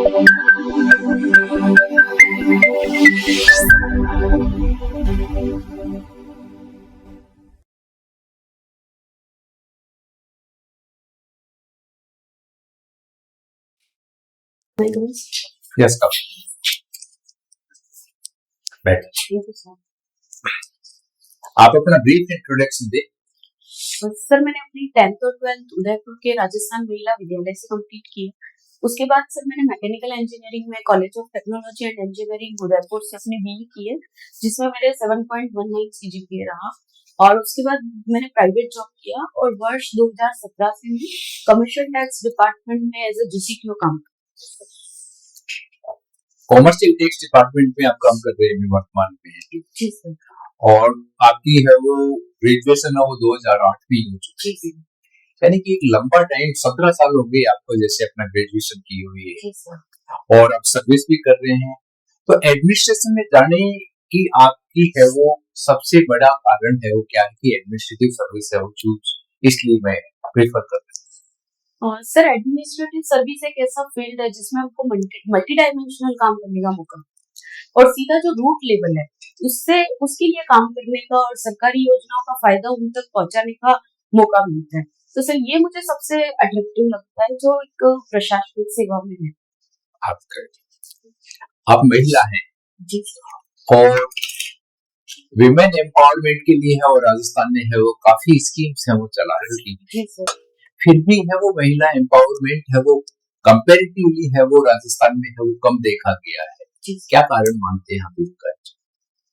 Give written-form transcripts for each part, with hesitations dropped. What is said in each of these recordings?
Yes come बैठ। Thank you sir. आप अपना ब्रीफ इंट्रोडक्शन दे। सर मैंने अपनी 10th और 12th उदयपुर के राजस्थान महिला विद्यालय से कंप्लीट की। उसके बाद सर मैंने मैकेनिकल इंजीनियरिंग में college of technology and engineering Udaipur से अपनी बीई की है, जिसमें मेरे 7.19 सीजीपीए रहा। और उसके बाद मैंने प्राइवेट जॉब किया और वर्ष 2017 से मैं कमर्शियल टैक्स डिपार्टमेंट में एज ए जीसीक्यू काम करती हूँ। कॉमर्शियल टैक्स डिपार्टमेंट में आप काम कर रहे हैं वर्तमान में? जी सर। और आपकी है वो ग्रेजुएशन है वो 2008 में हो चुकी है, यानी कि एक लंबा टाइम 17 साल हो गए आपको जैसे अपना ग्रेजुएशन की हुई है। जी सर। और आप सर्विस भी कर रहे हैं, तो एडमिनिस्ट्रेशन में जाने की आपकी है वो सबसे बड़ा कारण है वो क्या है कि एडमिनिस्ट्रेटिव सर्विस है वो चूज इसलिए मैं प्रेफर कर रहा हूँ। सर एडमिनिस्ट्रेटिव सर्विस एक ऐसा फील्ड है जिसमें हमको मल्टी डायमेंशनल काम करने का मौका और सीधा जो रूट लेवल है उससे उसके लिए काम करने का और सरकारी योजनाओं का फायदा उन तक पहुंचाने का मौका मिलता है। तो सर ये मुझे सबसे अट्रैक्टिव लगता है जो एक प्रशासनिक सेवा में है। आप महिला हैं जी और विमेन एम्पावरमेंट के लिए है और राजस्थान में है वो काफी स्कीम्स है वो चला रही है। जी सर। फिर भी है वो महिला एम्पावरमेंट है वो कंपैरेटिवली है वो राजस्थान में है वो कम देखा गया है। क्या कारण मानते हैं आप इसका?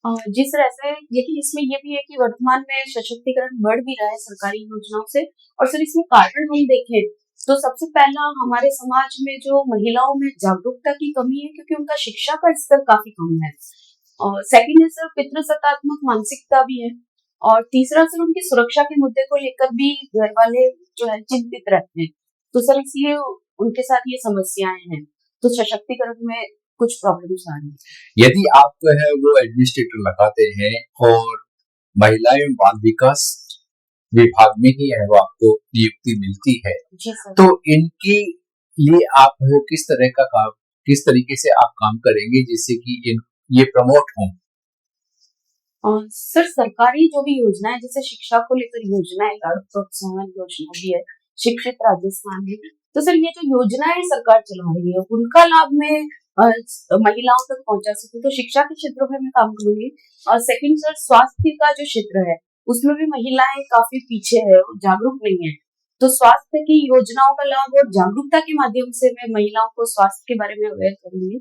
जी सर, ऐसा है, लेकिन इसमें ये भी है कि वर्तमान में सशक्तिकरण बढ़ भी रहा है सरकारी योजनाओं से। और सर इसमें कारण हम देखें तो सबसे पहला हमारे समाज में जो महिलाओं में जागरूकता की कमी है क्योंकि उनका शिक्षा का स्तर काफी कम है। और सेकंड है सर पितृसत्तात्मक मानसिकता भी है। और तीसरा सर उनकी सुरक्षा के मुद्दे को लेकर भी घर वाले जो है चिंतित रहते हैं। तो सर इसलिए उनके साथ ये समस्याएं हैं, तो सशक्तिकरण में कुछ प्रॉब्लम्स आ रही है। यदि आप है वो एडमिनिस्ट्रेटर लगाते हैं और महिला एवं बाल विकास विभाग में ही है वो आपको नियुक्ति मिलती है, तो इनके लिए आप वो किस तरह का काम, किस तरीके से आप काम करेंगे जिससे कि ये प्रमोट हों? सर सरकारी जो भी योजना है जैसे शिक्षा को लेकर योजना है, प्रोत्साहन योजना भी है शिक्षित राजस्थान में। तो सर ये जो योजनाएं सरकार चला रही है उनका लाभ में महिलाओं तक पहुंचा सकूं तो शिक्षा के क्षेत्र में मैं काम करूंगी। और सेकंड सर स्वास्थ्य का जो क्षेत्र है उसमें भी महिलाएं काफी पीछे है, जागरूक नहीं है। तो स्वास्थ्य की योजनाओं का लाभ और जागरूकता के माध्यम से मैं महिलाओं को स्वास्थ्य के बारे में अवेयर करूंगी।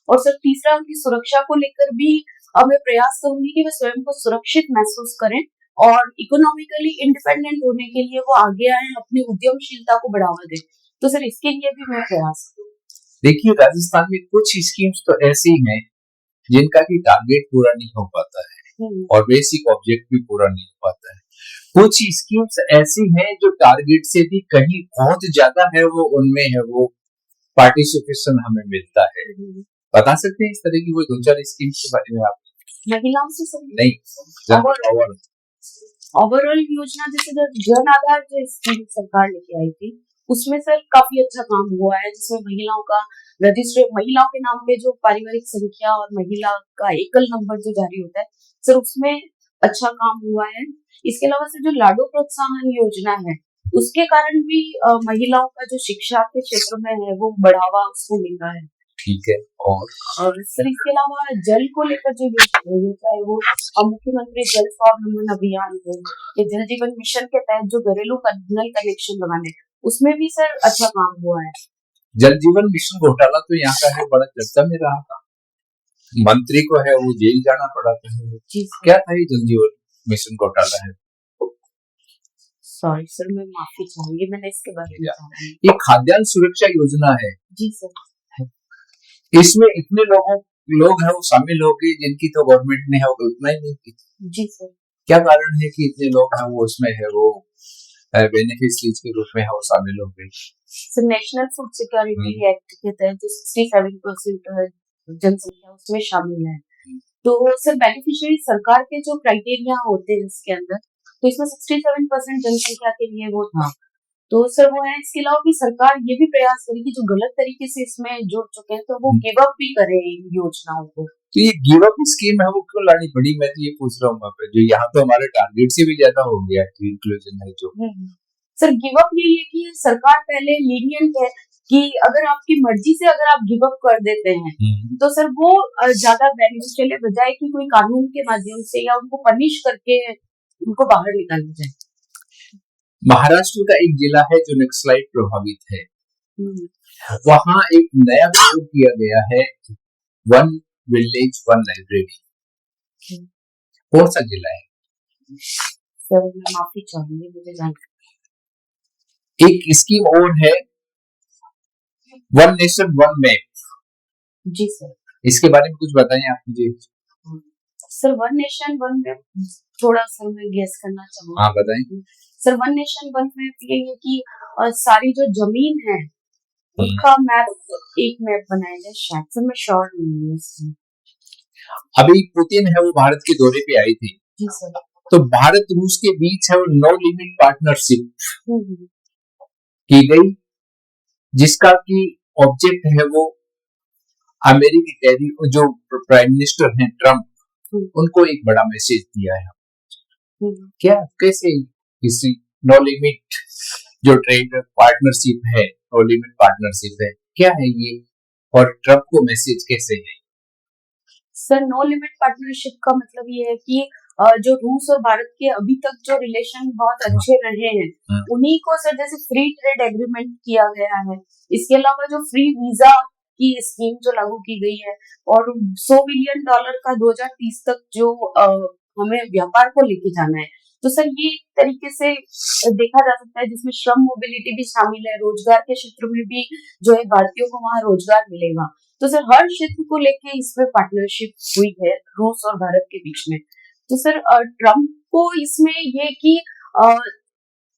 और सर तीसरा उनकी सुरक्षा को लेकर भी मैं प्रयास करूंगी कि वे स्वयं को सुरक्षित महसूस करें और इकोनॉमिकली इंडिपेंडेंट होने के लिए वो आगे आए, अपनी उद्यमशीलता को बढ़ावा दें। तो सर इसके लिए भी मैं प्रयास करूँ। देखिए राजस्थान में कुछ स्कीम्स तो ऐसी हैं जिनका भी टारगेट पूरा नहीं हो पाता है और बेसिक ऑब्जेक्ट भी पूरा नहीं हो पाता है। कुछ स्कीम्स ऐसी हैं जो टारगेट से भी कहीं बहुत ज्यादा है वो उनमें है वो पार्टिसिपेशन हमें मिलता है। बता सकते हैं इस तरह की कोई दो चार स्कीम्स के बारे में आप? महिलाओं से सब नहीं, ओवरऑल योजना जैसे जन आधार जो स्कीम सरकार लेके आई थी उसमें सर काफी अच्छा काम हुआ है, जिसमें महिलाओं का रजिस्टर, महिलाओं के नाम पे जो पारिवारिक संख्या और महिला का एकल नंबर जो जारी होता है सर उसमें अच्छा काम हुआ है। इसके अलावा सर जो लाडो प्रोत्साहन योजना है उसके कारण भी महिलाओं का जो शिक्षा के क्षेत्र में है वो बढ़ावा उसको मिल रहा है। ठीक है। और सर इसके अलावा जल को लेकर जो योजना है चाहे वो मुख्यमंत्री जल स्वावलंबन अभियान हो या जल जीवन मिशन के तहत जो घरेलू नल कनेक्शन लगाने उसमें भी सर अच्छा काम हुआ है। जल जीवन मिशन घोटाला तो यहाँ का है बड़ा चर्चा में रहा था, मंत्री को है वो जेल जाना पड़ा था। क्या था ये जल जीवन मिशन घोटाला है? सॉरी सर मैं माफी चाहूंगी, मैंने इसके बारे में जाना नहीं। ये खाद्यान्न सुरक्षा योजना है। जी सर। इसमें इतने लोग हैं वो शामिल हो गए जिनकी तो गवर्नमेंट ने है वो कल्पना ही नहीं की। जी सर। क्या कारण है कि इतने लोग हैं वो उसमें है वो बेनिफिशियरीज के रूप में है वो शामिल हो गए? Sir national food security act के तहत जो 67% जनसंख्या उसमें शामिल है, तो सर बेनिफिशियरी सरकार के जो क्राइटेरिया होते हैं इसके अंदर, तो इसमें 67% जनसंख्या के लिए वो था। तो सर वो है, इसके अलावा भी सरकार ये भी प्रयास करेगी जो गलत तरीके से इसमें जुड़ चुके हैं तो वो गिव अप भी करें इन योजनाओं को। तो ये गिव अप स्कीम है वो क्यों लानी पड़ी, मैं तो ये पूछ रहा हूँ वहाँ पे, जो यहाँ तो हमारे टारगेट से भी ज्यादा हो गया है इंक्लूजन है जो। सर गिव अप यही है कि सरकार पहले लीनियंट है कि अगर आपकी मर्जी से अगर आप गिव अप कर देते हैं तो सर वो ज्यादा बेनिफिशियल है, बजाय कि कोई कानून के माध्यम से या उनको पनिश करके उनको बाहर निकाला जाए। महाराष्ट्र का एक जिला है जो नक्सलाइट प्रभावित है, वहाँ एक नया प्रयोग किया गया है, वन विलेज वन लाइब्रेरी। कौन सा जिला है? सर मैं माफी चाहूंगी, मुझे जानकारी। एक स्कीम और है वन नेशन वन मैप। जी सर, इसके बारे में कुछ बताएं आप मुझे। Sir one nation one map थोड़ा सर मैं गेस करना चाहूंगा। हाँ बताएं। Sir one nation one map ये है कि सारी जो जमीन है उनका मैप, एक मैप बनाया जाए, शायद से मैं श्योर नहीं हूँ इसमें। अभी पुतिन है वो भारत के दौरे पे आई थी। जी सर। तो भारत रूस के बीच है वो नो लिमिट पार्टनरशिप की गई, जिसका की ऑब्जेक्ट है वो अमेरिकी जो प्राइम मिनिस्टर हैं ट्रम्प, उनको एक बड़ा मैसेज दिया है। क्या कैसे किसी नो लिमिट जो ट्रेड पार्टनरशिप है, नो लिमिट पार्टनरशिप है, क्या है ये और ट्रम्प को मैसेज कैसे है? सर नो लिमिट पार्टनरशिप का मतलब ये है कि जो रूस और भारत के अभी तक जो रिलेशन बहुत अच्छे रहे हैं उन्हीं को सर जैसे फ्री ट्रेड एग्रीमेंट किया गया है, इसके अलावा जो फ्री वीजा की स्कीम जो लागू की गई है और $100 बिलियन का 2030 तक जो हमें व्यापार को लेके जाना है, तो सर ये एक तरीके से देखा जा सकता है जिसमें श्रम मोबिलिटी भी शामिल है, रोजगार के क्षेत्र में भी जो है भारतीयों को वहाँ रोजगार मिलेगा। तो सर हर क्षेत्र को लेके इसमें पार्टनरशिप हुई है रूस और भारत के बीच में। तो सर ट्रम्प को इसमें ये कि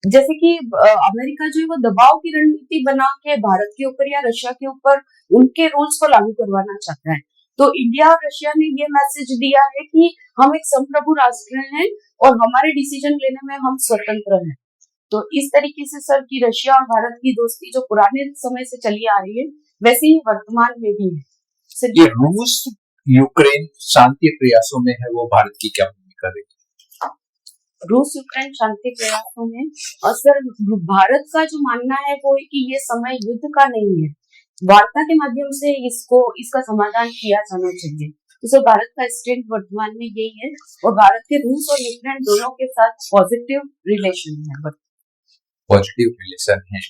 जैसे कि अमेरिका जो है वो दबाव की रणनीति बना के भारत के ऊपर या रशिया के ऊपर उनके रूल्स को लागू करवाना चाहता है, तो इंडिया और रशिया ने ये मैसेज दिया है कि हम एक संप्रभु राष्ट्र हैं और हमारे डिसीजन लेने में हम स्वतंत्र हैं। तो इस तरीके से सर की रशिया और भारत की दोस्ती जो पुराने समय से चली आ रही है वैसे ही वर्तमान में भी है। सर ये रूस यूक्रेन शांति प्रयासों में है वो भारत की क्या भूमिका रहेगी? रूस यूक्रेन शांति प्रयासों में और सर भारत का जो मानना है वो है कि ये समय युद्ध का नहीं है, वार्ता के माध्यम से इसका समाधान किया जाना चाहिए। तो सर भारत का स्टैंड वर्तमान में यही है और भारत के रूस और यूक्रेन दोनों के साथ पॉजिटिव रिलेशन है। पॉजिटिव रिलेशन है,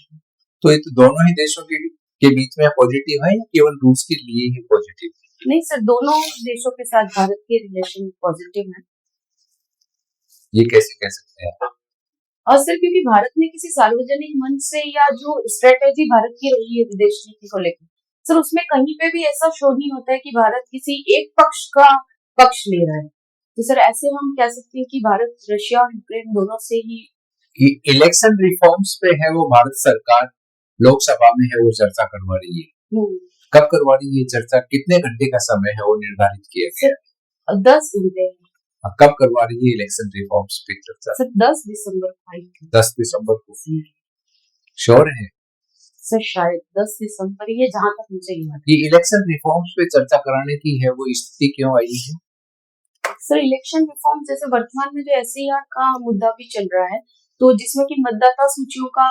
तो ये तो दोनों ही देशों के बीच में पॉजिटिव है या केवल रूस के लिए ही पॉजिटिव? नहीं सर, दोनों देशों के साथ भारत के रिलेशन पॉजिटिव है। ये कैसे कह सकते हैं? और सर क्योंकि भारत ने किसी सार्वजनिक मंच से या जो स्ट्रेटेजी भारत की रही है विदेश नीति को लेकर, सर उसमें कहीं पे भी ऐसा शो नहीं होता है कि भारत किसी एक पक्ष का पक्ष ले रहा है। तो सर ऐसे हम कह सकते हैं कि भारत रशिया और यूक्रेन दोनों से ही। इलेक्शन रिफॉर्म्स पे है वो भारत सरकार लोकसभा में है वो चर्चा करवा रही है, कब करवा रही है चर्चा, कितने घंटे का समय है वो निर्धारित किया गया? 10 घंटे। कब करवा रही है इलेक्शन रिफॉर्म्स पे चर्चा? सर 10 दिसंबर को। 10 दिसंबर को श्योर है सर? शायद 10 दिसंबर, ये जहां तक मुझे याद है। ये इलेक्शन रिफॉर्म्स पे चर्चा कराने की है वो स्थिति क्यों आई है? सर इलेक्शन रिफॉर्म जैसे वर्तमान में जो SCR का मुद्दा भी चल रहा है, तो जिसमें कि मतदाता सूचियों का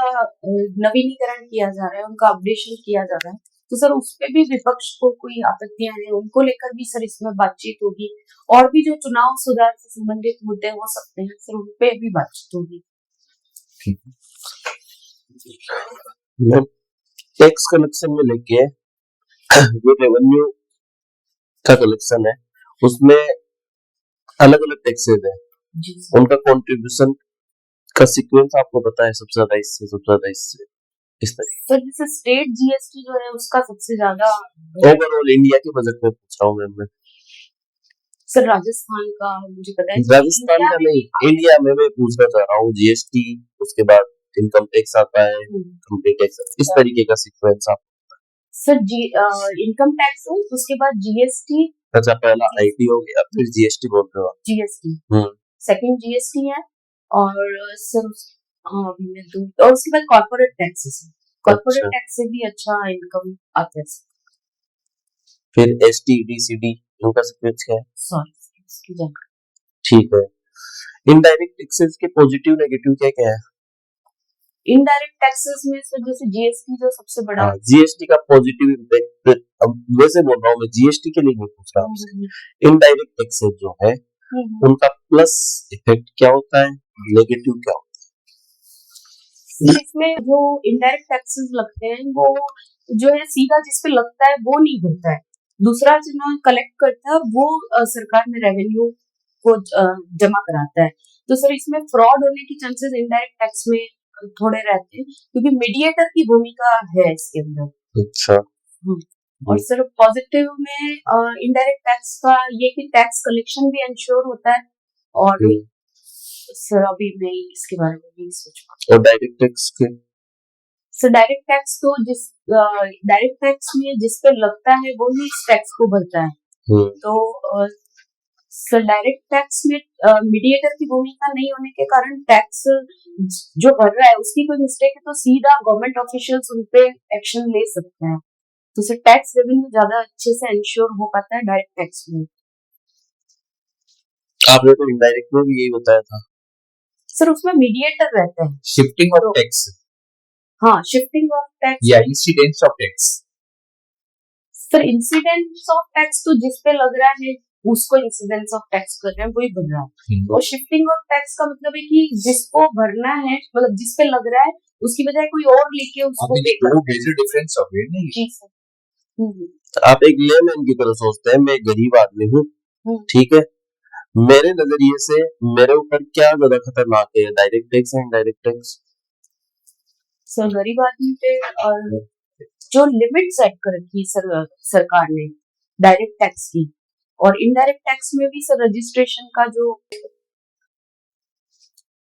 नवीनीकरण किया जा रहा है, उनका अपडेशन किया जा रहा है, तो सर उस पे भी विपक्ष को कोई आपत्तियां हैं, उनको लेकर भी सर इसमें बातचीत होगी और भी जो चुनाव सुधार से संबंधित मुद्दे हो सकते हैं सर उन पे भी बातचीत होगी। टैक्स कलेक्शन में लेके जो रेवेन्यू का कलेक्शन है उसमें अलग अलग टैक्सेस है, उनका कंट्रीब्यूशन का सीक्वेंस आपको पता है? सबसे ज्यादा इससे, सबसे ज्यादा इससे, इस तरीके। सर जैसे स्टेट GST जो है उसका सबसे ज्यादा ओवरऑल इंडिया के बजट में पूछ रहा हूँ मैं। सर राजस्थान का मुझे पता है। राजस्थान का नहीं, इंडिया में मैं पूछना चाह रहा हूँ। GST, उसके बाद इनकम टैक्स आता है, कंपनी टैक्स, इस तरीके का सीक्वेंस आप। सर इनकम टैक्स है, उसके बाद GST। अच्छा, पहला IT हो गया, फिर GST बोल रहे हो? GST सेकंड GST है और सर हाँ अभी मैं दूँ और उसके बाद कॉर्पोरेट टैक्सेस, कॉर्पोरेट अच्छा, टैक्स से भी अच्छा इनकम आता है। फिर एसटी डीसीडी इनका सीक्वेंस क्या है? सॉरी इसकी जानकारी। ठीक है। इनडायरेक्ट टैक्सेस के पॉजिटिव नेगेटिव क्या क्या है? इनडायरेक्ट टैक्सेस में से जैसे जीएसटी जो सबसे बड़ा हाँ, जीएसटी का पॉजिटिव इम्पैक्ट, अब वैसे बोल रहा हूँ मैं, जीएसटी के लिए नहीं पूछ रहा आपसे। इनडायरेक्ट टैक्सेस जो है उनका प्लस इफेक्ट क्या होता है, नेगेटिव क्या होता इसमें जो इनडायरेक्ट टैक्सेस लगते हैं वो जो है सीधा जिस पे लगता है वो नहीं भरता है, दूसरा जो कलेक्ट करता है वो सरकार में रेवेन्यू को जमा कराता है। तो सर इसमें फ्रॉड होने की चांसेस इनडायरेक्ट टैक्स में थोड़े रहते हैं क्योंकि मीडिएटर की भूमिका है इसके अंदर। है? अच्छा, और सर पॉजिटिव में इनडायरेक्ट टैक्स का ये कि टैक्स कलेक्शन भी इंश्योर होता है और सर अभी मैं इसके बारे में नहीं सोच पा। और डायरेक्ट टैक्स के? सर डायरेक्ट टैक्स तो जिस डायरेक्ट टैक्स में जिस पे लगता है वो ही इस टैक्स को भरता है। तो सर डायरेक्ट टैक्स में मीडिएटर की भूमिका नहीं होने के कारण टैक्स जो भर रहा है उसकी कोई मिस्टेक है तो सीधा गवर्नमेंट ऑफिशियल्स उन पे एक्शन ले सकते हैं। तो सर टैक्स रेवेन्यू ज्यादा अच्छे से इंश्योर हो पाता है डायरेक्ट टैक्स में। आपने तो इनडायरेक्ट में भी यही बताया था। सर उसमें मीडिएटर रहता है, शिफ्टिंग ऑफ टैक्स हाँ शिफ्टिंग ऑफ टैक्स या incidence of tax. Sir incidence of tax तो जिस पे लग रहा है उसको इंसिडेंस ऑफ टैक्स कर रहे हैं वही भर रहा है और शिफ्टिंग ऑफ टैक्स का मतलब है कि जिसको भरना है मतलब जिस पे लग रहा है उसकी बजाय कोई और लेके उसको पे कर। मेजर डिफरेंस ऑफ इट नहीं। जी सर। आप एक लेमैन की तरह सोचते हैं, मैं एक गरीब आदमी हूँ, ठीक है, मेरे नजरिए से मेरे ऊपर क्या ज्यादा खतरनाक है, डायरेक्ट टैक्स या इनडायरेक्ट टैक्स? सर गरीब आदमी पे जो लिमिट सेट कर रखी है सरकार ने डायरेक्ट टैक्स की और इनडायरेक्ट टैक्स में भी सर रजिस्ट्रेशन का जो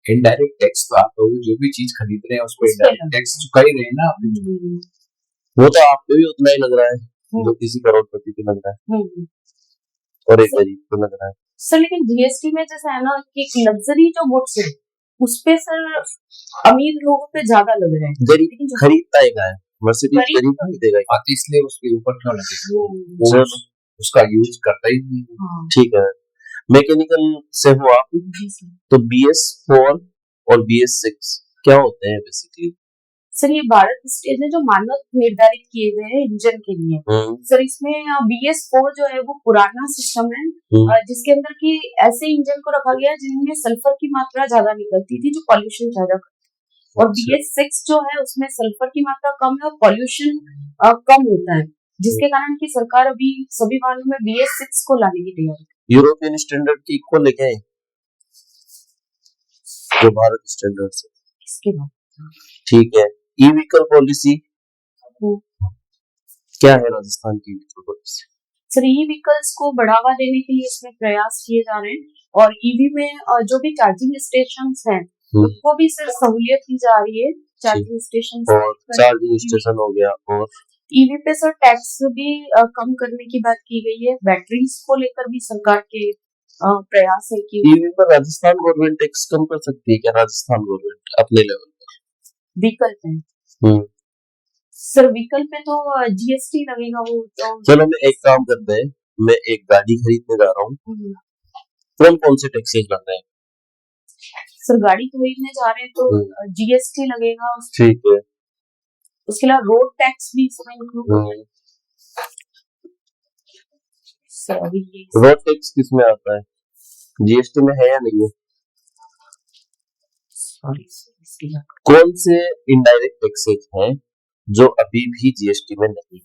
इनडायरेक्ट टैक्स तो आप लोग जो भी चीज खरीद रहे हैं उस पर इनडायरेक्ट टैक्स चुका ही रहे हैं ना आप। वो तो आप पे भी उतना ही लग रहा है जो किसी करोड़पति पे लग रहा है और एक गरीब पे लग रहा है। सर लेकिन जीएसटी में जैसा है ना कि एक लग्जरी जो गुड्स है उस पे सर अमीर लोगों पे ज्यादा लग रहा है, गरीब खरीदता है, मर्सिडीज गरीब खरीदेगा, आते इसलिए उसके ऊपर क्यों लगे, वो उसका यूज करता ही नहीं। ठीक है, मैकेनिकल से हो आप, तो BS4 और BS6 क्या होते हैं बेसिकली? सर ये भारत स्टेज ने जो मानक निर्धारित किए गए हैं इंजन के लिए सर इसमें BS4 जो है वो पुराना सिस्टम है जिसके अंदर की ऐसे इंजन को रखा गया है जिनमें सल्फर की मात्रा ज्यादा निकलती थी जो पॉल्यूशन ज्यादा करती, और BS6 जो है उसमें सल्फर की मात्रा कम है और पॉल्यूशन कम होता है जिसके कारण की सरकार अभी सभी वाहनों में BS6 को लाने की तैयारी। यूरोपियन स्टैंडर्ड की इक्वल लेके आए जो भारत स्टैंडर्ड से, इसके बाद ठीक है। ई व्हीकल पॉलिसी क्या है राजस्थान की व्हीकल पॉलिसी? सर ई व्हीकल्स को बढ़ावा देने के लिए इसमें प्रयास किए जा रहे हैं और ईवी में जो भी चार्जिंग स्टेशन हैं उनको भी सर सहूलियत दी जा रही है, चार्जिंग स्टेशन और चार्जिंग स्टेशन हो गया, और ईवी पे सर टैक्स भी कम करने की बात की गई है, बैटरीज को लेकर भी सरकार के प्रयास है कि ईवी पर राजस्थान गवर्नमेंट टैक्स कम कर सकती है क्या? राजस्थान गवर्नमेंट अपने लेवल पर व्हीकल पे सर व्हीकल पे तो जीएसटी लगेगा वो तो। चलो मैं एक काम करते हैं, मैं एक गाड़ी खरीदने जा रहा हूँ, कौन कौन से टैक्सेस लग रहे हैं? सर गाड़ी खरीदने जा रहे हैं तो जीएसटी लगेगा, ठीक है, उसके अलावा रोड टैक्स भी इसमें इंक्लूड। सर अभी ये रोड टैक्स किसमें आता है, जीएसटी में है या नहीं है? कौन से इनडायरेक्ट टैक्सेस हैं जो अभी भी जीएसटी में नहीं?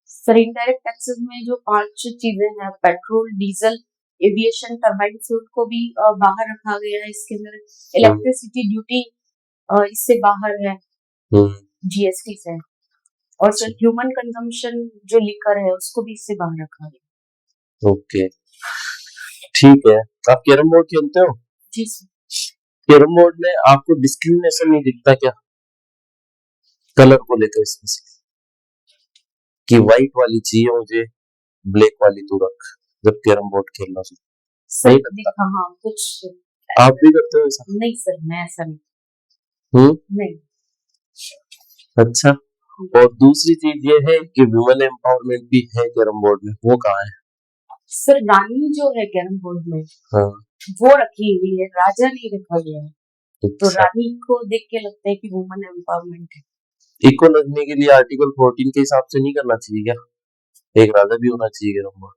सर इनडायरेक्ट टैक्सेस में जो 5 चीजें हैं, petrol, diesel, aviation, turbine fuel को भी बाहर रखा गया है इसके अंदर, इलेक्ट्रिसिटी ड्यूटी इससे बाहर है जीएसटी से, और सर ह्यूमन कंजम्पशन जो लिकर है उसको भी इससे बाहर रखा गया। ओके, ठीक है। आप कैरम बोर्ड खेलते हो? जी सर। कैरम बोर्ड में आपको डिस्क्रिमिनेशन नहीं दिखता क्या कलर को लेकर, इसमें कि व्हाइट वाली चाहिए मुझे, ब्लैक वाली तू रख, जब कैरम बोर्ड खेलना सही दिखा? हाँ कुछ आप भी करते हो ऐसा? नहीं सर, मैं ऐसा नहीं। नहीं। अच्छा, और दूसरी चीज ये है कि वुमेन एम्पावरमेंट भी है कैरम बोर्ड में, वो कहाँ है? सर रानी जो है कैरम बोर्ड में, हाँ, वो रखी हुई है, राजा नहीं रखा गया है। तो अच्छा। रानी को देख के लगता है कि वुमेन एम्पावरमेंट है। इको लगने के लिए आर्टिकल 14 के हिसाब से नहीं करना चाहिए क्या? एक राजा भी होना चाहिए carrom board.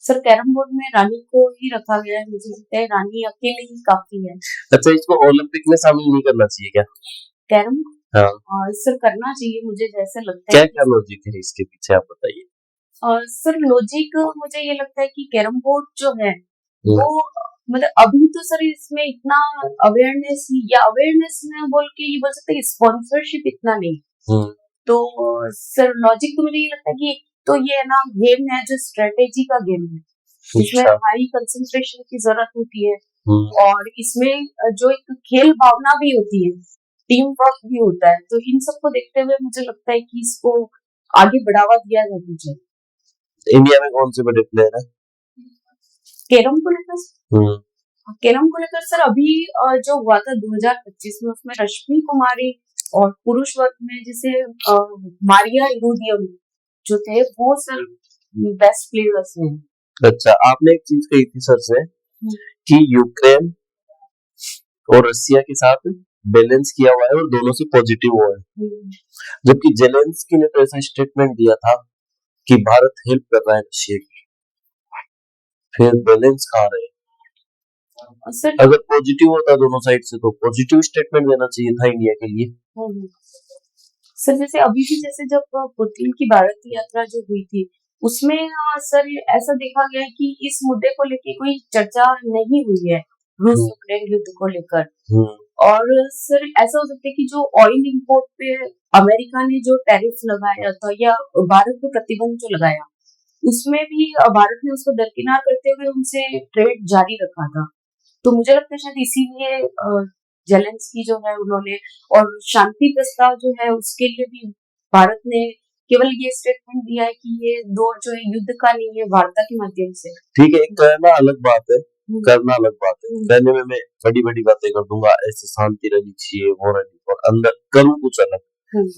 Sir carrom board में रानी को ही रखा गया है, मुझे लगता है रानी अकेले ही काफी है। अच्छा, इसको ओलंपिक में शामिल नहीं करना चाहिए क्या? कैरम हाँ, सर करना चाहिए, मुझे जैसे लगता क्या है। क्या लॉजिक है इसके पीछे, आप बताइए। सर लॉजिक मुझे ये लगता है कि कैरम बोर्ड जो है हम्म, वो मतलब अभी तो सर इसमें इतना अवेयरनेस या अवेयरनेस में बोल के ये बोल सकते हैं स्पॉन्सरशिप इतना नहीं। हम्म, तो सर लॉजिक तो मुझे ये लगता है कि एक तो ये है ना गेम है जो स्ट्रेटेजी का गेम है, इसमें अच्छा, हाई कंसंट्रेशन की जरूरत होती है हम्म, और इसमें जो एक खेल भावना भी होती है, टीम वर्क भी होता है। तो इन सबको देखते हुए मुझे लगता है कि इसको आगे बढ़ावा दिया जाना चाहिए। इंडिया में कौन से बड़े प्लेयर है? कैरम को लेकर हम्म, कैरम को लेकर सर अभी जो हुआ था 2025 में, उसमें रश्मि कुमारी और पुरुष वर्ग में जैसे मारिया इरोडियम जो थे वो सर बेस्ट प्लेयर्स हैं। अच्छा, आपने एक चीज कही थी सर से कि यूक्रेन और रसिया के साथ बैलेंस किया हुआ है और दोनों से पॉजिटिव हुआ है, जबकि जेलेंस्की ने तो ऐसा स्टेटमेंट दिया था कि भारत हेल्प कर रहा है रशिया की, फिर बैलेंस कहाँ रहे? सर अगर पॉजिटिव होता दोनों साइड से तो पॉजिटिव स्टेटमेंट देना चाहिए था इंडिया के लिए। सर जैसे अभी भी जैसे जब पुतिन की भारत यात्रा जो हुई थी उसमें सर ऐसा देखा गया है कि इस मुद्दे को लेके कोई चर्चा नहीं हुई है, रूस यूक्रेन युद्ध को लेकर। और सर ऐसा हो सकता है कि जो ऑयल इंपोर्ट पे अमेरिका ने जो टैरिफ लगाया था या भारत पे प्रतिबंध जो लगाया, उसमें भी भारत ने उसको दरकिनार करते हुए उनसे ट्रेड जारी रखा था। तो मुझे लगता है शायद इसीलिए जेलेंस्की जो है उन्होंने, और शांति प्रस्ताव जो है उसके लिए भी भारत ने केवल ये स्टेटमेंट दिया है कि ये दो जो है युद्ध का नहीं है, वार्ता के माध्यम से। ठीक है, कहना अलग बात है, करना अलग बात है। कहने में मैं बड़ी बड़ी बातें कर दूंगा, ऐसे शांति रहनी चाहिए, वो रहनी, और अंदर करूँ कुछ अलग।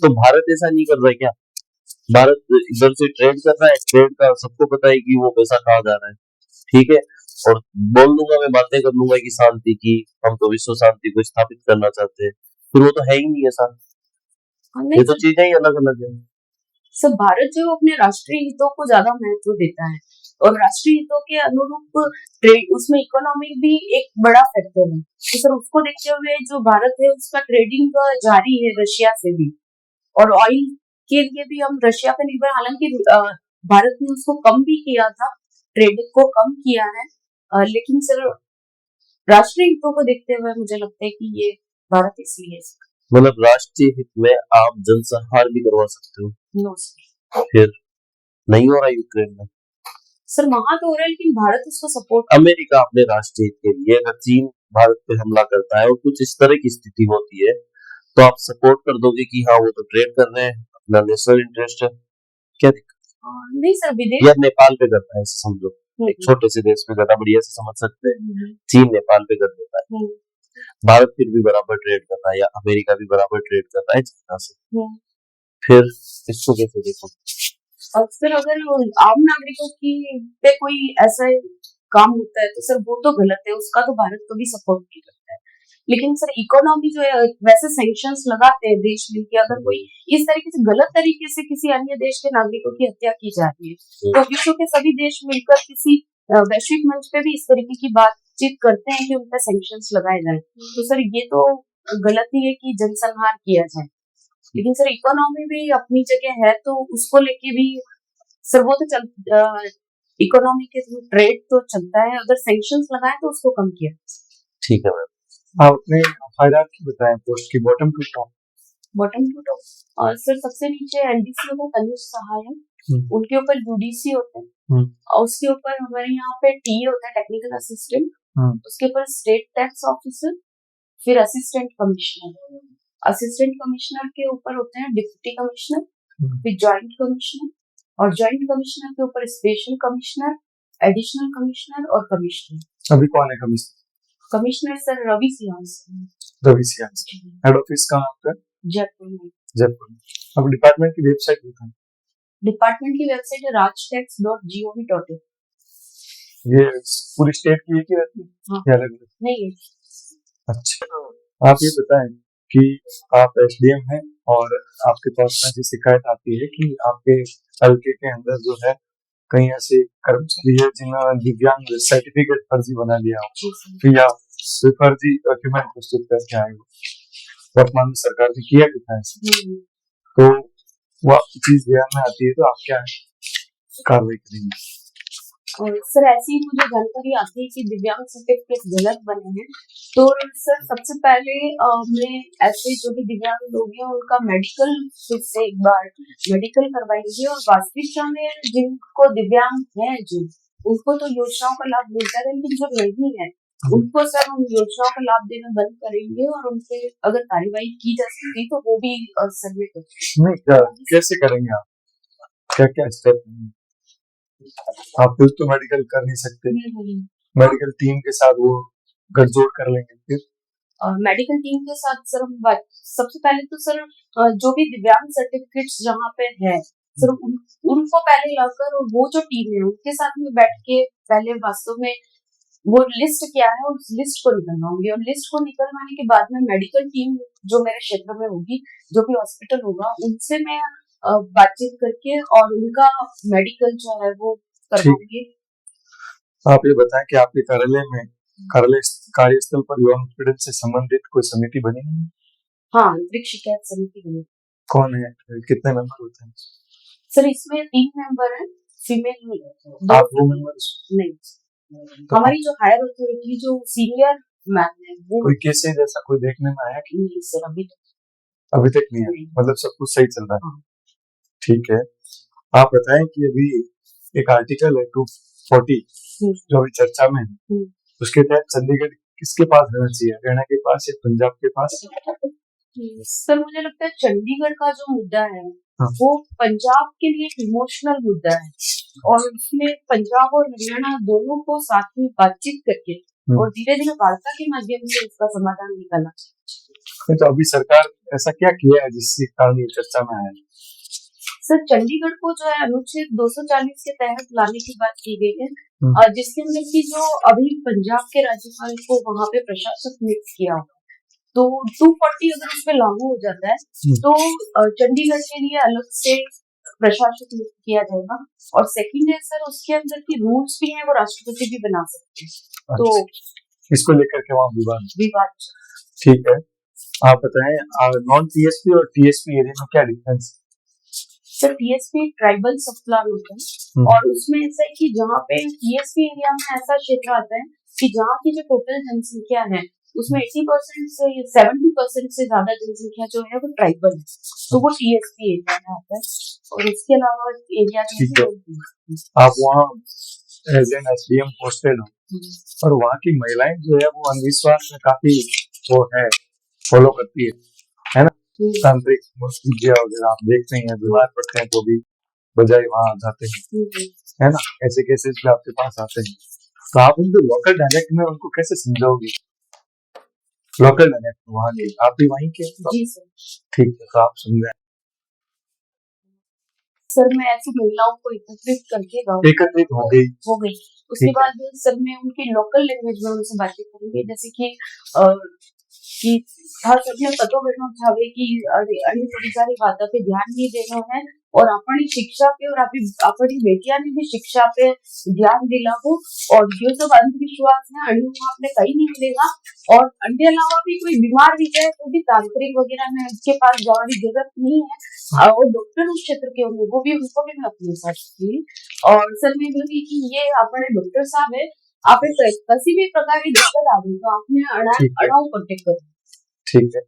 तो भारत ऐसा नहीं कर रहा है क्या? भारत इधर से ट्रेड कर रहा है, ट्रेड का सबको पता है कि वो पैसा कहाँ जा रहा है, ठीक है, और बोल दूंगा, मैं बातें कर लूंगा कि शांति की, हम तो विश्व शांति को स्थापित करना चाहते हैं, फिर वो तो है ही नहीं ऐसा। ये तो चीजें ही अलग अलग है। सब भारत जो अपने राष्ट्रीय हितों को ज्यादा महत्व देता है और राष्ट्रीय हितों के अनुरूप ट्रेड, उसमें इकोनॉमी भी एक बड़ा फैक्टर है। तो सर उसको देखते हुए जो भारत है उसका ट्रेडिंग जारी है रशिया से भी, और ऑयल के लिए भी हम रशिया पे निर्भर, हालांकि भारत ने उसको कम भी किया था, ट्रेड को कम किया है, लेकिन सर राष्ट्रीय हितों को देखते हुए मुझे लगता है कि ये भारत इसलिए मतलब राष्ट्रीय हित में आप जनसंहार भी करवा सकते हो। नो सर, फिर नहीं हो रहा यूक्रेन में? सर वहां तो हो रहा है लेकिन भारत उसको सपोर्ट। अमेरिका अपने राष्ट्रीय हित के लिए, अगर चीन भारत पे हमला करता है और कुछ इस तरह की स्थिति होती है तो आप सपोर्ट कर दोगे कि हाँ वो तो ट्रेड कर रहे हैं, अपना नेशनल इंटरेस्ट है, क्या दिक्कत? नहीं सर, विदेश या नेपाल पे करता है, समझो एक छोटे से देश पे ज्यादा बढ़िया से समझ सकते हैं, चीन नेपाल पे कर देता है, भारत फिर भी बराबर ट्रेड कर रहा है, या अमेरिका भी बराबर ट्रेड कर रहा है चाइना से, फिर इसको कैसे देखो? अक्सर अगर आम नागरिकों की पे कोई ऐसा काम होता है तो सर वो तो गलत है, उसका तो भारत कभी सपोर्ट नहीं करता है। लेकिन सर इकोनॉमी जो है, वैसे सैंक्शंस लगाते हैं देश में कि अगर कोई इस तरीके से गलत तरीके से किसी अन्य देश के नागरिकों की हत्या की जा रही है तो विश्व के सभी देश मिलकर किसी वैश्विक मंच पे भी इस तरीके की बातचीत करते हैं कि उन पर सैंक्शंस लगाए जाए। तो सर ये तो गलती है कि जनसंहार किया जाए, लेकिन सर इकोनॉमी भी अपनी जगह है तो उसको लेके भी सर वो तो चल इकोनॉमी के थ्रू ट्रेड तो चलता है, अगर सैंक्शंस लगाए तो उसको कम किया। ठीक है मैम, आपने हायरार्की बताया पोस्ट की, bottom to top. Bottom to top, और सर सबसे नीचे एलडीसी होता है, कनिष्ठ सहायक, उनके ऊपर यूडीसी होते हैं, और उसके ऊपर हमारे यहाँ पे टीए होता है, टेक्निकल असिस्टेंट, उसके ऊपर स्टेट टैक्स ऑफिसर, फिर असिस्टेंट कमिश्नर, असिस्टेंट कमिश्नर के ऊपर होते हैं डिप्टी कमिश्नर, फिर ज्वाइंट कमिश्नर, और ज्वाइंट कमिश्नर के ऊपर स्पेशल कमिश्नर, एडिशनल कमिश्नर और कमिश्नर। अभी कौन है commissioner? Commissioner sir Ravi Singh Ravi Singh. Head office कहाँ आपका? जयपुर में। जयपुर में। अब डिपार्टमेंट की वेबसाइट बताएं। डिपार्टमेंट की वेबसाइट है rajtax.gov.in। ये पूरी स्टेट की एक ही रहती है? हाँ। या अलग? नहीं। अच्छा, आप ये बताएं कि आप एसडीएम हैं और आपके पास में ऐसी शिकायत आती है कि आपके हल्के के अंदर जो है कहीं ऐसे कर्मचारी है जिन्होंने दिव्यांग सर्टिफिकेट फर्जी बना लिया हो या कोई फर्जी डॉक्यूमेंट प्रस्तुत करके आए हो। वर्तमान में सरकार ने किया कितना है, तो वो आपकी चीज ध्यान में आती है तो आप क्या कार्रवाई करेंगे? और सर ऐसी मुझे जानकारी आती है कि दिव्यांग सर्टिफिकेट गलत बने हैं, तो सर सबसे पहले मैं ऐसे जो भी दिव्यांग लोग हैं उनका मेडिकल फिर से एक बार मेडिकल करवाएंगे और वास्तविकता में जिनको दिव्यांग है जो उनको तो योजनाओं का लाभ मिलता है, लेकिन जो नहीं है उनको सर उन योजनाओं का लाभ देना बंद करेंगे और उनसे अगर कार्यवाही की जा सकती तो वो भी सर में नहीं, क्या कैसे करेंगे आप? क्या क्या स्टेप? आप खुद तो मेडिकल कर नहीं सकते, मेडिकल टीम के साथ वो गठजोड़ कर लेंगे फिर? मेडिकल टीम के साथ सर हम सबसे पहले तो सर जो भी दिव्यांग सर्टिफिकेट्स जहाँ पे है सर उनको पहले लाकर और वो जो टीम है उनके साथ में बैठ के पहले वास्तव में वो लिस्ट क्या है उस लिस्ट को निकलवाऊंगी और लिस्ट को निकलवाने के बाद में मेडिकल टीम जो मेरे क्षेत्र में होगी जो भी हॉस्पिटल होगा उनसे मैं बातचीत करके और उनका मेडिकल जो है वो करवाऊंगी। आप ये बताएं कि आपके कार्यालय कार्यस्थल पर यौन उत्पीड़न से संबंधित कोई समिति बनी है? हाँ, आंतरिक शिकायत समिति बनी। कौन है, कितने मेंबर होते हैं? सर इसमें 3 मेंबर हैं, फीमेल। आप वो मेंबर नहीं, तो हमारी जो हायर अथॉरिटी जो सीनियर मैम है वो। कोई केसेस जैसा कोई देखने में आया कि नहीं सर अभी तक नहीं है, मतलब सब कुछ सही चल रहा है? ठीक है, आप बताएं कि अभी एक आर्टिकल है 240 जो अभी चर्चा में है, उसके तहत चंडीगढ़ किसके पास रहना चाहिए, हरियाणा के पास या पंजाब के पास? सर मुझे लगता है चंडीगढ़ का जो मुद्दा है वो पंजाब के लिए इमोशनल मुद्दा है और उसमें पंजाब और हरियाणा दोनों को साथ में बातचीत करके और धीरे धीरे वार्ता के माध्यम से इसका समाधान निकालना चाहिए। तो अभी सरकार ऐसा क्या किया है जिससे कारण ये चर्चा में आया? सर चंडीगढ़ को जो है अनुच्छेद 240 के तहत लाने की बात की गई है जिसके अंदर की जो अभी पंजाब के राज्यपाल को वहाँ पे प्रशासक नियुक्त किया हुआ तो 240 अगर उस पर लागू हो जाता है तो चंडीगढ़ के लिए अलग से प्रशासक नियुक्त किया जाएगा और सेकंड है सर उसके अंदर की रूल्स भी हैं वो राष्ट्रपति भी बना सकते हैं। तो इसको लेकर के वहाँ विवाद। ठीक है, आप बताएं नॉन टीएसपी और टीएसपी एरिया में क्या डिफरेंस? सर टीएसपी ट्राइबल सब प्लान होता है और उसमें ऐसा है कि जहाँ पे टीएसपी एरिया में ऐसा क्षेत्र आता है कि जहाँ की जो टोटल जनसंख्या है उसमें 80% से 70% से ज्यादा जनसंख्या जो है वो ट्राइबल है तो वो टीएसपी एरिया में आता है और इसके अलावा एरिया आप वहाँ एज एन एसडीएम पोस्टेड हो और वहाँ की महिलाएं जो है वो अंधविश्वास में काफी वो है फॉलो करती है ना, तांत्रिक विद्या वगैरह आप देखते हैं, बीमार पड़ते हैं तो भी बजाय वहाँ जाते हैं, है ना, ऐसे केसेस भी आपके पास आते हैं, तो आप उनको लोकल डायलेक्ट में उनको कैसे समझाओगे? लोकल डायलेक्ट वहाँ के, आप भी वहीं के? जी सर। ठीक है, तो आप समझाएं। सर मैं ऐसी महिलाओं को एकत्रित करके एकत्रित हो गई उसके बाद सर मैं उनकी लोकल लैंग्वेज में उनसे बातचीत करूंगी जैसे कि हर सबने पतो बेनो चाहे कि अन्य थोड़ी सारी बातों पे ध्यान नहीं देना है और अपनी शिक्षा पे और अपनी बेटिया ने भी शिक्षा पे ध्यान दिला हो और जो सब अंधविश्वास है अणु आपने कहीं नहीं मिलेगा और अन्य अलावा भी कोई बीमार भी जाए तो भी तांत्रिक वगैरह में उसके पास जाने की जरूरत नहीं है और डॉक्टर उस क्षेत्र के होंगे वो भी उनको भी मैं अपने साथ सकती और सर मैं बोलूंगी कि ये अपने डॉक्टर साहब है आप किसी भी प्रकार की दिक्कत आ गई तो आपने अड़ाऊ कॉन्टेक्ट करो। ठीक है,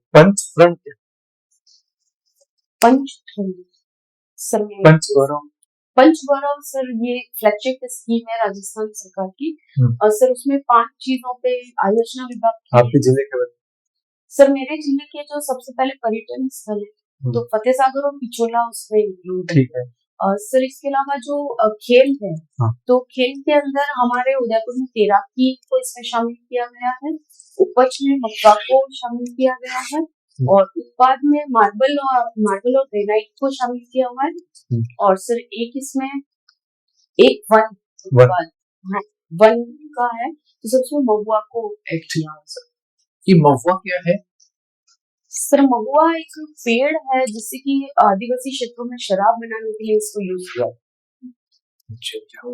पंचगौरव सर ये फ्लैगशिप स्कीम है राजस्थान सरकार की और सर उसमें 5 चीजों पे आयोजना विभाग आपके जिले के सर मेरे जिले के जो सबसे पहले पर्यटन स्थल है तो फतेह सागर और पिछोला उसमें इंक्लूड है सर इसके अलावा जो खेल है, हाँ। तो खेल के अंदर हमारे उदयपुर में तैराकी को इसमें शामिल किया गया है, उपज में मक्का को शामिल किया गया है, और उत्पाद में मार्बल और ग्रेनाइट को शामिल किया हुआ है, और सर एक इसमें एक वन उत्पाद, हाँ, वन का है, तो सर उसमें महुआ को ऐड किया हुआ है। ये महुआ क्या है? सर महुआ एक पेड़ है जिससे कि आदिवासी क्षेत्रों में शराब बनाने के लिए इसको यूज किया। अच्छा,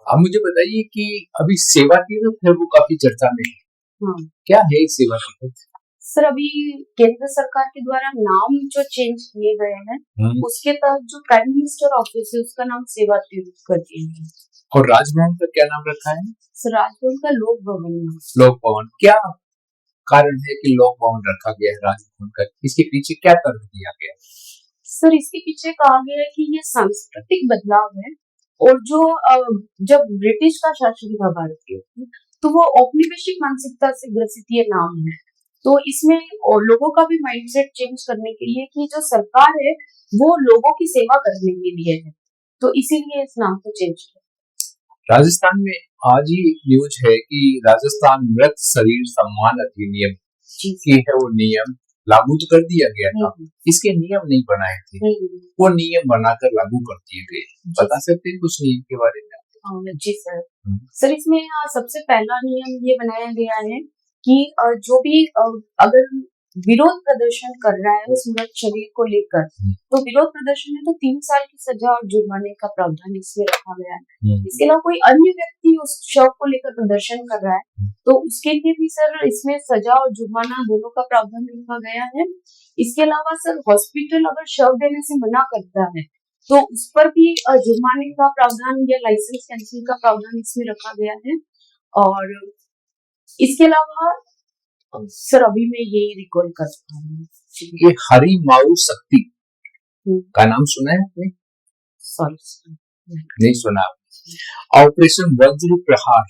अब मुझे बताइए कि अभी सेवा तीर्थ है वो काफी चर्चा में है, हाँ क्या है सेवा तीर्थ? सर अभी केंद्र सरकार के द्वारा नाम जो चेंज किए गए हैं, उसके तहत जो प्राइम मिनिस्टर ऑफिस है उसका नाम सेवा तीर्थ कर दिया है। और राजभवन का क्या नाम रखा है? सर राजभवन का लोक भवन है। लोक भवन, क्या कारण है कि लोक भवन रखा गया है राजभवन का? इसके पीछे क्या तर्क दिया गया? सर इसके पीछे कहा गया है कि ये सांस्कृतिक बदलाव है, और जो जब ब्रिटिश का शासन था भारत के ऊपर, तो वो औपनिवेशिक मानसिकता से ग्रसित ये नाम है, तो इसमें लोगों का भी माइंडसेट चेंज करने के लिए कि जो सरकार है वो लोगों की सेवा करने के लिए है, तो इसीलिए इस नाम को चेंज किया। राजस्थान में आज ही न्यूज है कि राजस्थान मृत शरीर सम्मान अधिनियम की है वो नियम लागू तो कर दिया गया था, इसके नियम नहीं बनाए थे, वो नियम बनाकर लागू कर दिए गए। बता सकते हैं कुछ नियम के बारे में? जी सर। सर इसमें सबसे पहला नियम ये बनाया गया है कि जो भी अगर विरोध प्रदर्शन कर रहा है उस मृत शरीर को लेकर, तो विरोध प्रदर्शन में तो 3 साल की सजा और जुर्माने का प्रावधान इसमें रखा गया है। इसके अलावा कोई अन्य व्यक्ति उस शव को लेकर प्रदर्शन कर रहा है तो उसके लिए भी सर इसमें सजा और जुर्माना दोनों का प्रावधान रखा गया है। इसके अलावा सर हॉस्पिटल अगर शव देने से मना करता है तो उस पर भी जुर्माने का प्रावधान या लाइसेंस कैंसिल का प्रावधान इसमें रखा गया है। और इसके अलावा सर अभी मैं यही रिकॉल कर सकता हूँ। ये हरी माऊ शक्ति का नाम सुना है आपने? सॉरी नहीं सुना। ऑपरेशन वज्र प्रहार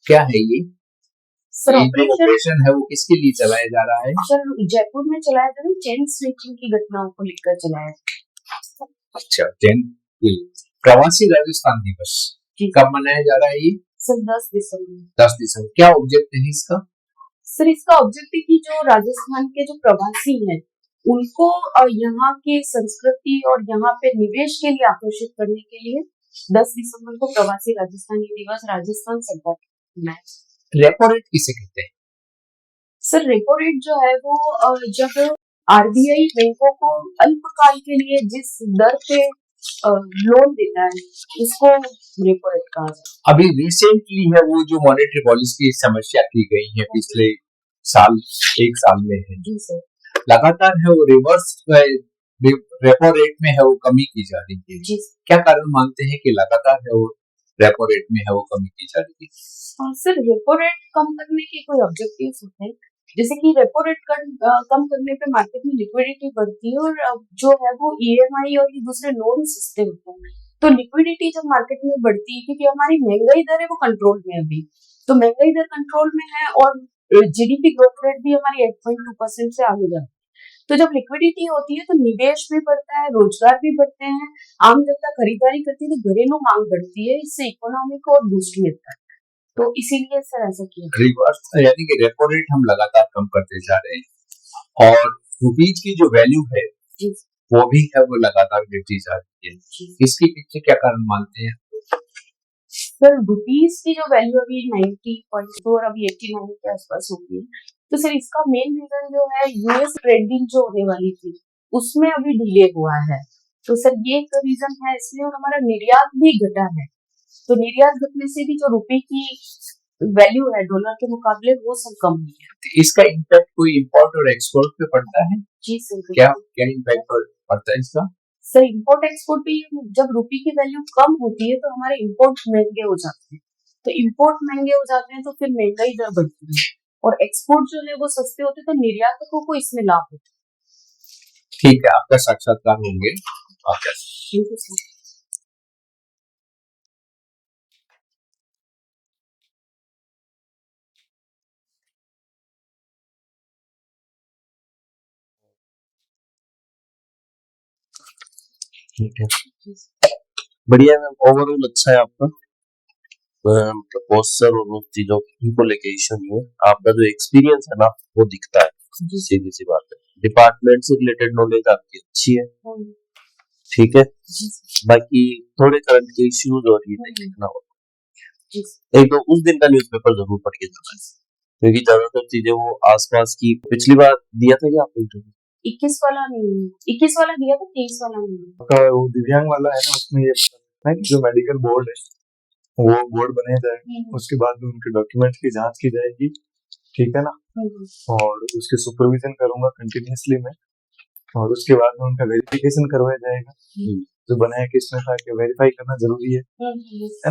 क्या है ये? सर ऑपरेशन है वो किसके लिए चलाया जा रहा है? सर जयपुर में चलाया जा रहा है चेन स्नैचिंग की घटनाओं को लेकर चलाया। अच्छा, प्रवासी राजस्थान दिवस कब मनाया जा रहा है ये? सर 10 दिसंबर। 10 दिसंबर। क्या ऑब्जेक्ट है इसका? सर इसका ऑब्जेक्ट है कि जो राजस्थान के जो प्रवासी हैं उनको यहाँ की संस्कृति और यहाँ पे निवेश के लिए आकर्षित करने के लिए 10 दिसंबर को प्रवासी राजस्थानी दिवस राजस्थान सरकार मनाया। रेपो रेट किसे कहते हैं? सर रेपो रेट जो है वो जब आरबीआई बैंकों को अल्पकाल के लिए जिस दर पे लोन देता है उसको रेपो रेट कहा जाता है। अभी रिसेंटली है वो जो मॉनेटरी पॉलिसी की समस्या की गई है पिछले साल 1 साल में है जी सर, लगातार है वो रिवर्स रेपो रेट में है वो कमी की जा रही है जी। क्या कारण मानते हैं कि लगातार है वो रेपो रेट में है वो कमी की जा रही है? सर रेपो रेट कम करने के कोई ऑब्जेक्टिव्स होते हैं, जैसे कि रेपो रेट कम करने पे मार्केट में लिक्विडिटी बढ़ती है और जो है वो ईएमआई और ये दूसरे लोन सस्ते होते हैं, तो लिक्विडिटी जब मार्केट में बढ़ती है क्योंकि हमारी महंगाई दर है वो कंट्रोल में अभी, तो महंगाई दर कंट्रोल में है और जीडीपी ग्रोथ रेट भी हमारी 8.2% से आगे जाती है, तो जब लिक्विडिटी होती है तो निवेश भी बढ़ता है, रोजगार भी बढ़ते हैं, आम जनता खरीदारी करती है तो घरेलू मांग बढ़ती है, इससे इकोनॉमी को और बूस्ट मिलता है, तो इसीलिए सर ऐसा किया। रिवर्स यानी कि रेपो रेट हम लगातार कम करते जा रहे हैं और रुपीज की जो वैल्यू है वो भी है वो लगातार गिरती जा रही है, इसके पीछे क्या कारण मानते हैं? सर रुपीज की जो वैल्यू अभी 90.2 और अभी 89 के आसपास होगी है, तो सर इसका मेन रीजन जो है यूएस ट्रेडिंग जो होने वाली थी उसमें अभी डिले हुआ है, तो सर ये एक रीजन है इसलिए, और हमारा निर्यात भी घटा है, तो निर्यात घटने से भी जो रुपए की वैल्यू है डॉलर के मुकाबले वो सब कम हुई है। इसका इम्पैक्ट कोई इंपोर्ट और एक्सपोर्ट पे पड़ता है? जी सर। क्या इम्पैक्ट पड़ता है इसका? सर इंपोर्ट एक्सपोर्ट भी जब रुपए की वैल्यू कम होती है तो हमारे इंपोर्ट महंगे हो जाते हैं, तो इंपोर्ट महंगे हो जाते हैं तो फिर महंगाई दर बढ़ती है, और एक्सपोर्ट जो है वो सस्ते होते हैं तो निर्यातकों को इसमें लाभ होता है। ठीक है, आपका साक्षात्कार होंगे। Thank you sir. ठीक है, बढ़िया है मैम, ओवरऑल अच्छा है आपका। मतलब पोस्टर और उन चीजों को लेके इशू नहीं है, आपका जो एक्सपीरियंस है ना वो दिखता है, सीधी सी बात है। डिपार्टमेंट से रिलेटेड नॉलेज आपकी अच्छी है, ठीक है। बाकी थोड़े करंट के इश्यूज और ये देखना होगा, एक तो उस दिन का न्यूज़पेपर जरूर पढ़ के जाना, क्योंकि ज्यादातर चीजें वो आसपास की। पिछली बार दिया था क्या आपको इंटरव्यू? 21 वाला नहीं, 21 वाला दिया था, 23 वाला नहीं। आपका वो दिव्यांग वाला है ना, उसमें ये बता सकते हैं कि जो मेडिकल बोर्ड है वो बोर्ड बनाया जाएगा, उसके बाद में उनके डॉक्यूमेंट्स की जांच की जाएगी, ठीक है ना, और उसके सुपरविजन करूंगा कंटिन्यूअसली मैं, और उसके बाद में उनका वेरिफिकेशन करवाया जाएगा, जो बनाया किसने था कि वेरीफाई करना जरूरी है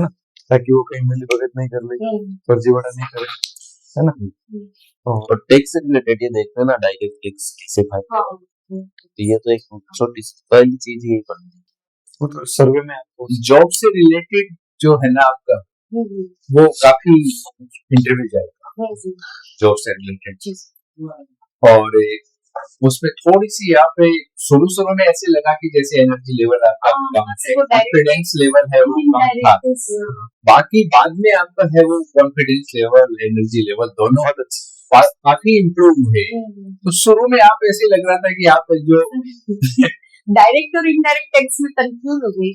ना, ताकि वो कहीं मिली भगत नहीं कर ले, फर्जीवाड़ा नहीं करे, है ना। और टैक्स से रिलेटेड ये देखना ना, डायरेक्ट टैक्स कैसे फाइल, तो ये तो एक छोटी सी पहली चीज ही पड़ती है। वो तो सर्वे में आपको जॉब से रिलेटेड जो है ना आपका, वो काफी इंटरव्यू जाएगा जॉब से रिलेटेड, और उसमें थोड़ी सी यहाँ पे शुरू में ऐसे लगा कि जैसे एनर्जी लेवल आपका कम है, कॉन्फिडेंस लेवल है वो कम था, बाकी बाद में आपका है वो कॉन्फिडेंस लेवल, एनर्जी लेवल दोनों काफी इम्प्रूव हुए। तो शुरू में आप ऐसे लग रहा था कि आप जो डायरेक्ट और इनडायरेक्ट टैक्स में कंफ्यूज हो गई,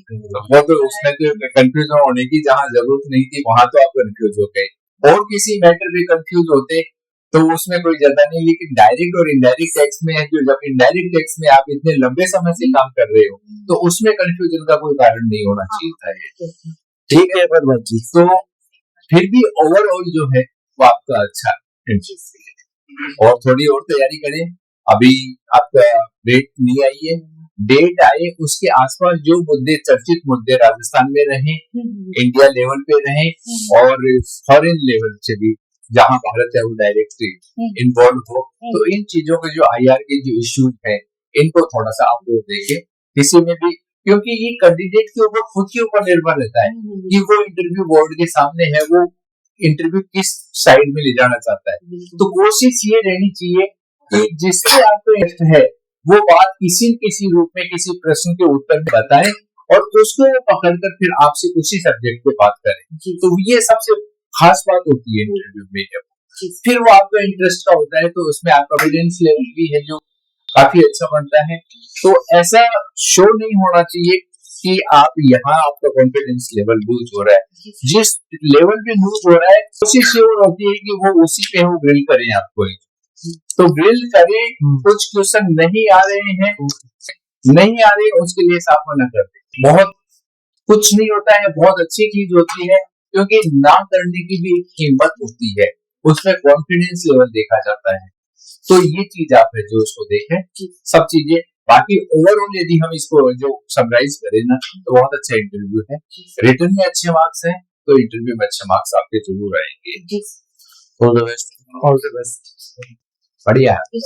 वो तो उसमें तो कंफ्यूज होने की जहाँ जरूरत नहीं थी वहां तो आप कंफ्यूज हो गए, और किसी मैटर में कंफ्यूज होते तो उसमें कोई ज्यादा नहीं, लेकिन डायरेक्ट और इनडायरेक्ट टैक्स में है, जो जब इनडायरेक्ट टैक्स में आप इतने लंबे समय से काम कर रहे हो तो उसमें कंफ्यूजन का कोई कारण नहीं होना चाहिए था। ठीक है, पर बाकी तो फिर भी ओवरऑल जो है वो आपका अच्छा है, और थोड़ी और तैयारी करें। अभी आपका डेट नहीं आई है, डेट आए उसके आसपास जो मुद्दे, चर्चित मुद्दे राजस्थान में रहे, इंडिया लेवल पे रहे, और फॉरेन लेवल से भी जहां भारत है वो डायरेक्टली इन्वॉल्व हो, तो इन चीजों के जो आईआर के जो इश्यूज हैं इनको थोड़ा सा आप लोग देखें किसी में भी, क्योंकि ये कैंडिडेट के ऊपर खुद के ऊपर निर्भर रहता है कि वो इंटरव्यू बोर्ड के सामने है, वो इंटरव्यू किस साइड में ले जाना चाहता है। तो कोशिश ये रहनी चाहिए कि जिससे आपको इंटरेस्ट है वो बात किसी न किसी रूप में किसी प्रश्न के उत्तर में बताएं, और उसको पकड़कर फिर आपसे उसी सब्जेक्ट पे बात करें। तो ये सबसे खास बात होती है इंटरव्यू में। जब फिर वो आपका इंटरेस्ट का होता है तो उसमें आपका कॉन्फिडेंस लेवल भी है जो काफी अच्छा बनता है। तो ऐसा शो नहीं होना चाहिए कि आप यहाँ आपका कॉन्फिडेंस लेवल लूज हो रहा है, जिस लेवल पे लूज हो रहा है कोशिश ये होती है कि वो उसी पे वो ग्रिल करें आपको, तो ग्रिल करें। कुछ क्वेश्चन नहीं आ रहे हैं, नहीं आ रहे उसके लिए साफ मना कर दे, बहुत कुछ नहीं होता है, बहुत अच्छी चीज होती है, क्योंकि ना करने की भी एक कीमत होती है, उसमें कॉन्फिडेंस लेवल देखा जाता है। तो ये चीज आप है जो उसको देखें सब चीजें। बाकी ओवरऑल यदि हम इसको जो समराइज करें ना तो बहुत अच्छा इंटरव्यू है, रिटर्न में अच्छे मार्क्स हैं तो इंटरव्यू में अच्छे मार्क्स आपके जरूर आएंगे। All the best, all the best, बढ़िया है।